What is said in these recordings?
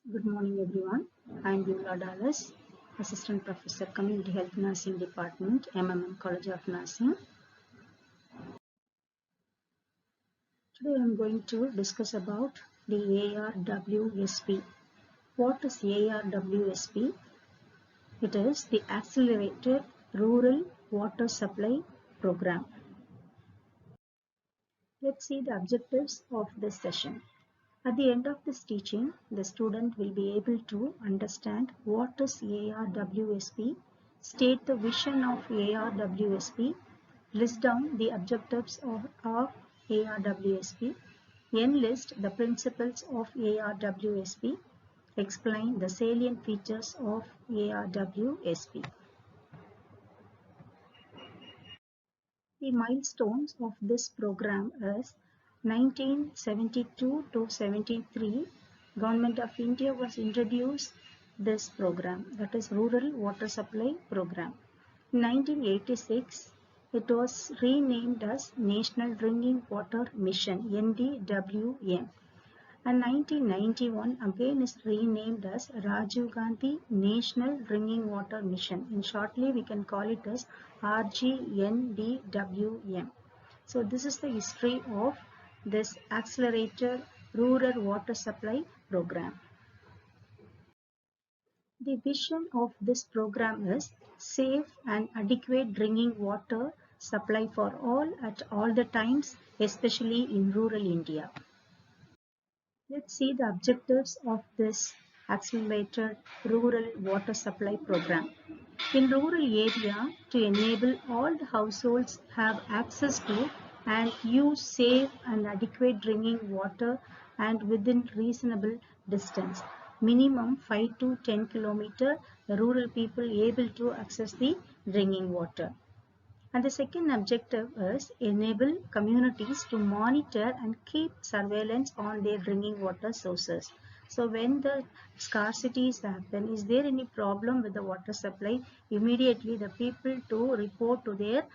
Good morning, everyone. I am Beulah Dallas, Assistant Professor, Community Health Nursing Department, MMM College of Nursing. Today I am going to discuss about the ARWSP. What is ARWSP? It is the Accelerated Rural Water Supply Program. Let's see the objectives of this session. At the end of this teaching, the student will be able to understand what is ARWSP, state the vision of ARWSP, list down the objectives of ARWSP, enlist the principles of ARWSP, explain the salient features of ARWSP. The milestones of this program is 1972 to 73, Government of India was introduced this program, that is Rural Water Supply Program. In 1986, it was renamed as National Drinking Water Mission, NDWM. And 1991 again is renamed as Rajiv Gandhi National Drinking Water Mission. In shortly, we can call it as RGNDWM. So this is the history of this Accelerated Rural Water Supply Program. The vision of this program is safe and adequate drinking water supply for all at all the times, especially in rural India. Let's see the objectives of this Accelerated Rural Water Supply Program. In rural area, to enable all the households have access to and use safe and adequate drinking water and within reasonable distance. Minimum 5 to 10 kilometers, the rural people able to access the drinking water. And the second objective is enable communities to monitor and keep surveillance on their drinking water sources. So when the scarcities happen, is there any problem with the water supply? Immediately the people to report to their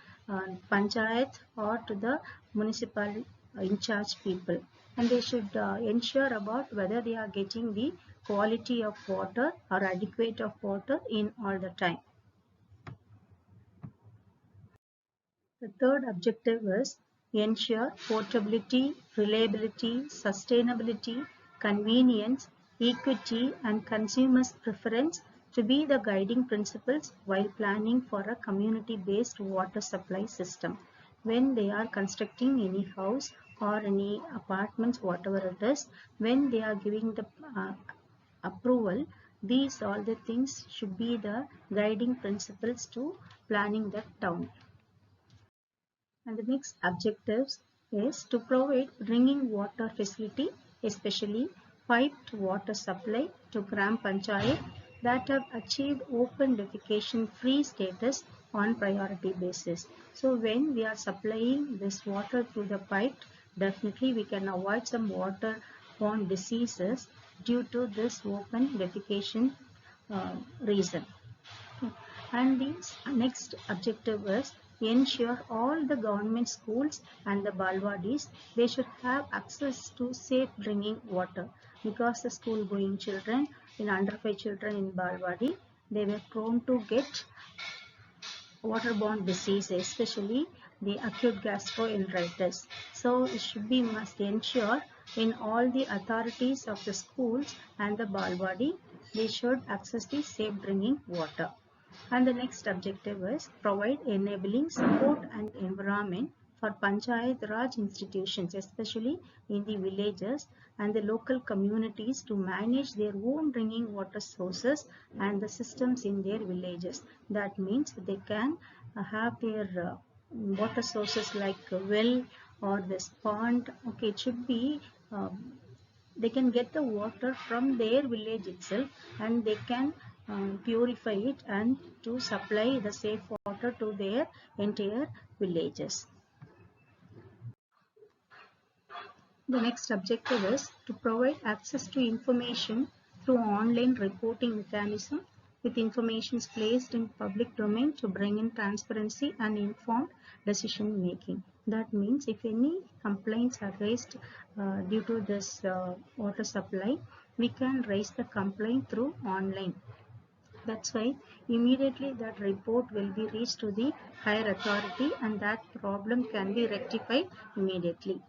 panchayat or to the municipal in charge people. And they should ensure about whether they are getting the quality of water or adequate of water in all the time. The third objective is ensure portability, reliability, sustainability, convenience, equity, and consumers' preference to be the guiding principles while planning for a community-based water supply system. When they are constructing any house or any apartments, whatever it is, when they are giving the approval, these all the things should be the guiding principles to planning the town. And the next objectives is to provide drinking water facility, especially piped water supply to Gram Panchayat that have achieved open defecation free status on priority basis. So when we are supplying this water through the pipe, definitely we can avoid some waterborne diseases due to this open defecation reason. And the next objective is ensure all the government schools and the balwadis, they should have access to safe drinking water, because the school going children in under 5 children in balwadi, they were prone to get waterborne disease, especially the acute gastroenteritis. So it should be must ensure in all the authorities of the schools and the balwadi, they should access the safe drinking water. And the next objective is provide enabling support and environment for Panchayat Raj institutions, especially in the villages and the local communities, to manage their own drinking water sources and the systems in their villages. That means they can have their water sources like a well or this pond. Okay, it should be they can get the water from their village itself, and they can purify it and to supply the safe water to their entire villages. The next objective is to provide access to information through online reporting mechanism with information placed in public domain to bring in transparency and informed decision making. That means if any complaints are raised due to this water supply, we can raise the complaint through online. That's why immediately that report will be reached to the higher authority and that problem can be rectified immediately.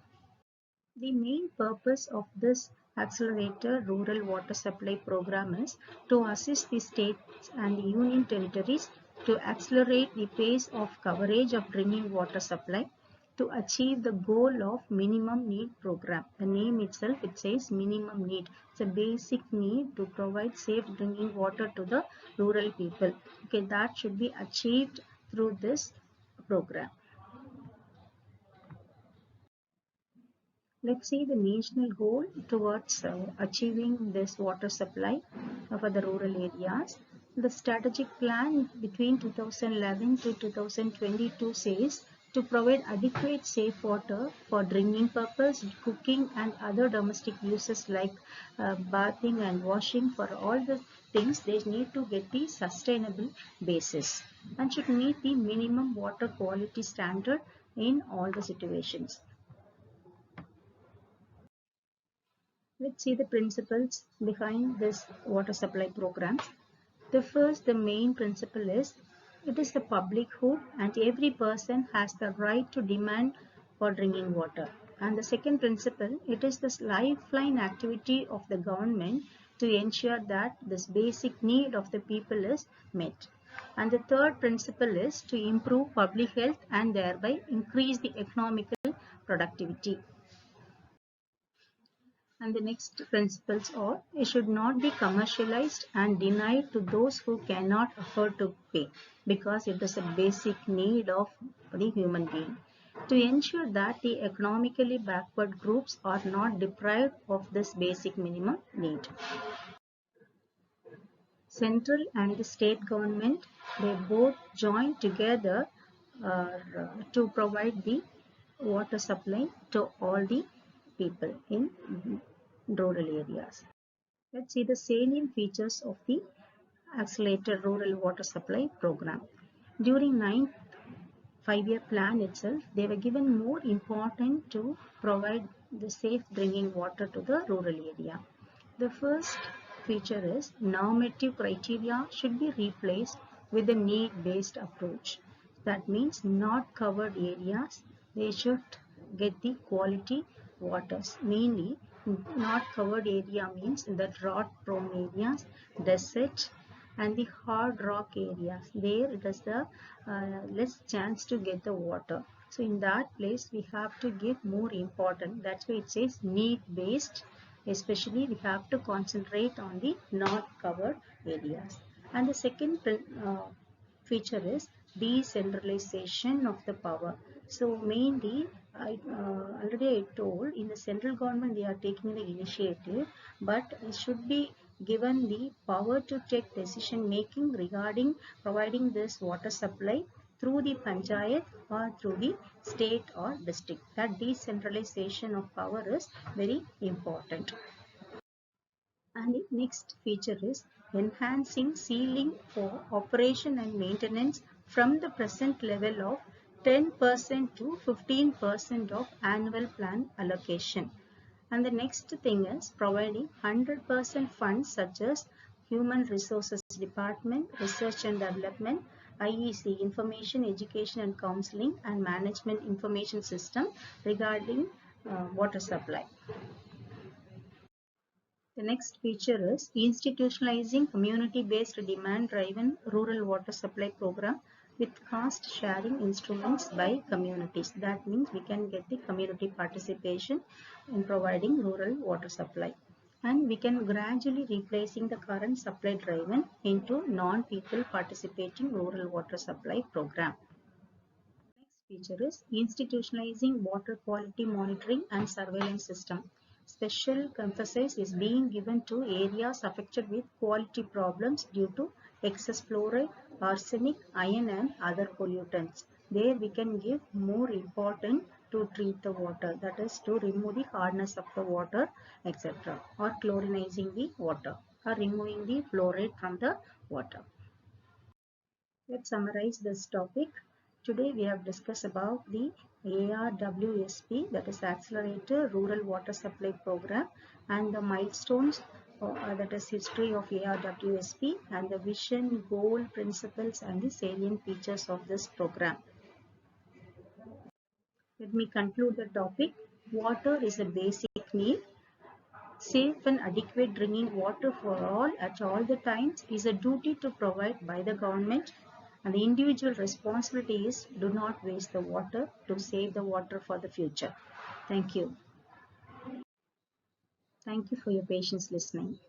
The main purpose of this Accelerator Rural Water Supply Program is to assist the states and the union territories to accelerate the pace of coverage of drinking water supply to achieve the goal of minimum need program. The name itself, it says minimum need. It's a basic need to provide safe drinking water to the rural people. Okay, that should be achieved through this program. Let's see the national goal towards achieving this water supply for the rural areas. The strategic plan between 2011 to 2022 says to provide adequate safe water for drinking purpose, cooking and other domestic uses like bathing and washing. For all the things, they need to get the sustainable basis and should meet the minimum water quality standard in all the situations. Let's see the principles behind this water supply programs. The main principle is it is the public good and every person has the right to demand for drinking water. And the second principle, it is this lifeline activity of the government to ensure that this basic need of the people is met. And the third principle is to improve public health and thereby increase the economical productivity. And the next principles are it should not be commercialized and denied to those who cannot afford to pay because it is a basic need of the human being. To ensure that the economically backward groups are not deprived of this basic minimum need. Central and the state government, they both join together to provide the water supply to all the people in rural areas. Let's see the salient features of the Accelerated Rural Water Supply Program. During 9th 5-year plan itself, they were given more importance to provide the safe drinking water to the rural area. The first feature is normative criteria should be replaced with a need-based approach. That means not covered areas, they should get the quality waters. Mainly not covered area means the drought prone areas, desert and the hard rock areas. There it is the less chance to get the water. So in that place we have to give more important. That's why it says need based. Especially we have to concentrate on the not covered areas. And the second feature is decentralization of the power. So mainly already I told in the central government they are taking the initiative, but it should be given the power to take decision making regarding providing this water supply through the panchayat or through the state or district. That decentralization of power is very important. And the next feature is enhancing ceiling for operation and maintenance from the present level of 10% to 15% of annual plan allocation. And the next thing is providing 100% funds such as Human Resources Department, Research and Development, IEC, Information, Education and Counseling and Management Information System regarding water supply. The next feature is institutionalizing community-based demand-driven rural water supply program with cost sharing instruments by communities. That means we can get the community participation in providing rural water supply. And we can gradually replacing the current supply driven into non-people participating rural water supply program. Next feature is institutionalizing water quality monitoring and surveillance system. Special emphasis is being given to areas affected with quality problems due to excess fluoride, arsenic, iron and other pollutants. There we can give more importance to treat the water, that is to remove the hardness of the water, etc. or chlorinizing the water or removing the fluoride from the water. Let's summarize this topic. Today we have discussed about the Arwsp, that is Accelerator Rural Water Supply Program, and the milestones that is history of ARWSP, and the vision, goal, principles, and the salient features of this program. Let me conclude the topic. Water is a basic need. Safe and adequate drinking water for all at all the times is a duty to provide by the government, and the individual responsibility is do not waste the water, to save the water for the future. Thank you. Thank you for your patience listening.